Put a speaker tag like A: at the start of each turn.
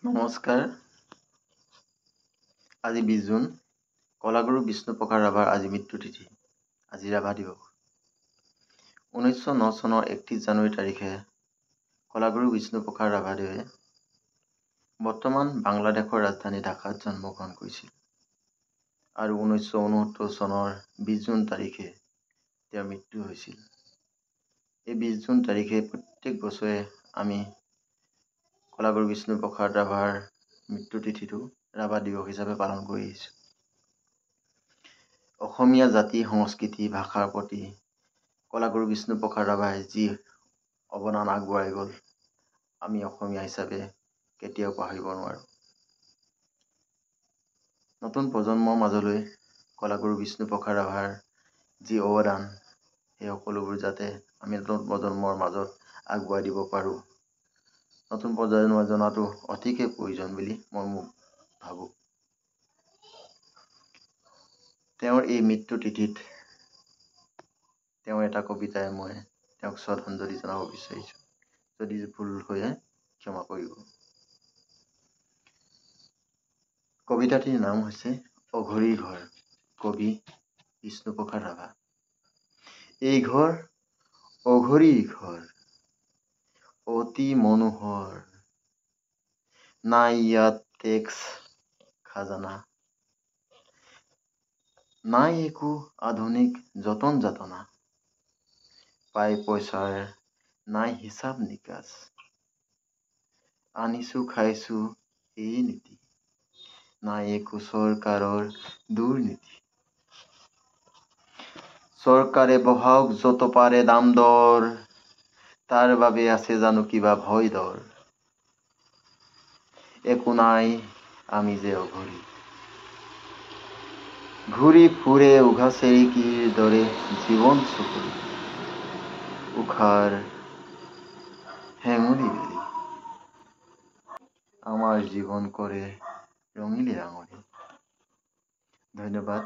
A: নমস্কাৰ। আজি 20 জুন, কলাগুৰু বিষ্ণুপ্ৰসাদ ৰাভাৰ আজি মৃত্যুতিথি। আজি ৰাভা দিৱস। 1909 চনৰ 31 জানুৱাৰী তাৰিখে কলাগুৰু বিষ্ণুপ্ৰসাদ ৰাভাদেৱে বৰ্তমান বাংলাদেশৰ ৰাজধানী ঢাকাত জন্মগ্ৰহণ কৰিছিল আৰু 1969 চনৰ 20 জুন তাৰিখে তেওঁৰ মৃত্যু হৈছিল। এই 20 জুন তাৰিখে প্ৰত্যেক বছৰে আমি কলাগুৰু বিষ্ণুপ্ৰসাদ ৰাভাৰ মৃত্যুতিথিটো ৰাভা দিৱস হিচাপে পালন কৰি আহিছোঁ। অসমীয়া জাতি, সংস্কৃতি, ভাষাৰ প্ৰতি কলাগুৰু বিষ্ণুপ্ৰসাদ ৰাভাই যি অৱদান আগবঢ়াই গ'ল, আমি অসমীয়া হিচাপে কেতিয়াও পাহৰিব নোৱাৰোঁ। নতুন প্ৰজন্মৰ মাজলৈ কলাগুৰু বিষ্ণুপ্ৰসাদ ৰাভাৰ যি অৱদান, সেই সকলোবোৰ যাতে আমি নতুন প্ৰজন্মৰ মাজত আগবঢ়াই দিব পাৰোঁ, নতুন প্ৰজন্মই জনাটো অতিকে প্ৰয়োজন বুলি মই ভাবোঁ। তেওঁৰ এই মৃত্যুতিথিত তেওঁৰ এটা কবিতাৰে মই তেওঁক শ্ৰদ্ধাঞ্জলি জনাব বিচাৰিছোঁ। যদি ভুল হয় ক্ষমা কৰিব। কবিতাটিৰ নাম হৈছে অঘৰী ঘৰ। কবি বিষ্ণুপ্ৰসাদ ৰাভা। এই ঘৰ অঘৰী ঘৰ, অতি মনোহৰ, নাই ইয়াত টেক্স খাজানা, নাই একো আধুনিক যতন যাতনা, পাই পইচাৰ নাই হিচাপ নিকাচ, আনিছো খাইছো এই নীতি, নাই একো চৰকাৰৰ দুৰ্নীতি, চৰকাৰে বঢ়াওক যত পাৰে দাম দৰ, তাৰ বাবে আছে জানো কিবা ভয় ডৰ, একো নাই আমি যে অঘৰী, ঘূৰি ফুৰে উঘাচেৰিকিৰ দৰে জীৱন চকুৰি, উশাৰ হেঙুলি বেলি, আমাৰ জীৱন কৰে ৰঙিলী ৰাঙলী। ধন্যবাদ।